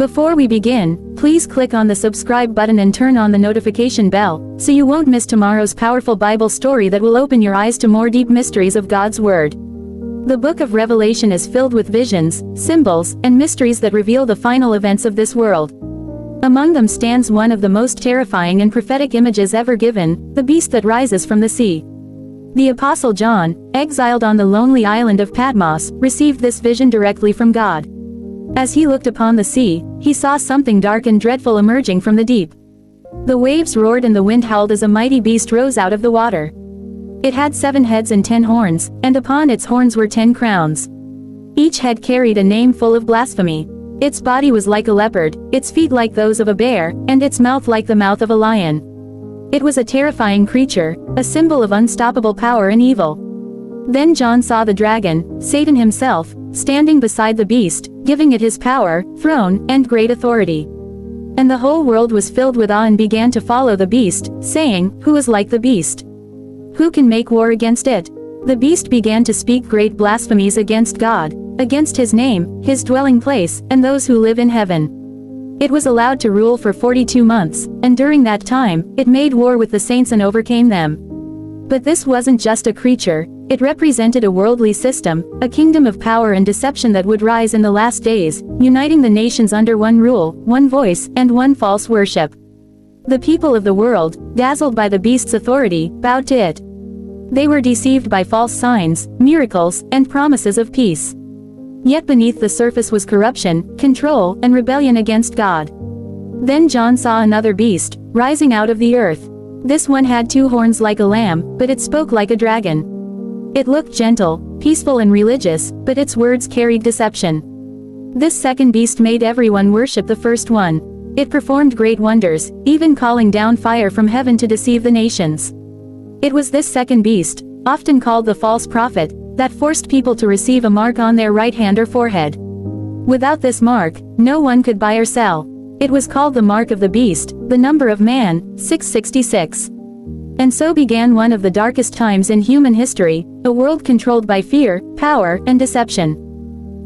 Before we begin, please click on the subscribe button and turn on the notification bell, so you won't miss tomorrow's powerful Bible story that will open your eyes to more deep mysteries of God's Word. The book of Revelation is filled with visions, symbols, and mysteries that reveal the final events of this world. Among them stands one of the most terrifying and prophetic images ever given, the beast that rises from the sea. The Apostle John, exiled on the lonely island of Patmos, received this vision directly from God. As he looked upon the sea, he saw something dark and dreadful emerging from the deep. The waves roared and the wind howled as a mighty beast rose out of the water. It had 7 heads and 10 horns, and upon its horns were 10 crowns. Each head carried a name full of blasphemy. Its body was like a leopard, its feet like those of a bear, and its mouth like the mouth of a lion. It was a terrifying creature, a symbol of unstoppable power and evil. Then John saw the dragon, Satan himself, standing beside the beast, giving it his power, throne, and great authority. And the whole world was filled with awe and began to follow the beast, saying, "Who is like the beast? Who can make war against it?" The beast began to speak great blasphemies against God, against his name, his dwelling place, and those who live in heaven. It was allowed to rule for 42 months, and during that time, it made war with the saints and overcame them. But this wasn't just a creature, it represented a worldly system, a kingdom of power and deception that would rise in the last days, uniting the nations under one rule, one voice, and one false worship. The people of the world, dazzled by the beast's authority, bowed to it. They were deceived by false signs, miracles, and promises of peace. Yet beneath the surface was corruption, control, and rebellion against God. Then John saw another beast, rising out of the earth. This one had 2 horns like a lamb, but it spoke like a dragon. It looked gentle, peaceful and religious, but its words carried deception. This second beast made everyone worship the first one. It performed great wonders, even calling down fire from heaven to deceive the nations. It was this second beast, often called the false prophet, that forced people to receive a mark on their right hand or forehead. Without this mark, no one could buy or sell. It was called the mark of the beast, the number of man, 666. And so began one of the darkest times in human history, a world controlled by fear, power, and deception.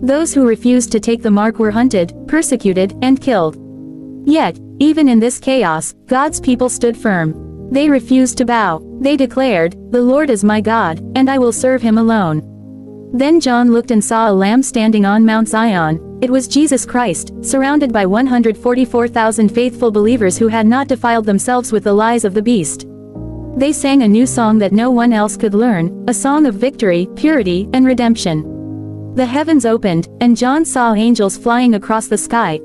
Those who refused to take the mark were hunted, persecuted, and killed. Yet, even in this chaos, God's people stood firm. They refused to bow. They declared, "The Lord is my God, and I will serve him alone." Then John looked and saw a lamb standing on Mount Zion. It was Jesus Christ, surrounded by 144,000 faithful believers who had not defiled themselves with the lies of the beast. They sang a new song that no one else could learn, a song of victory, purity, and redemption. The heavens opened, and John saw angels flying across the sky,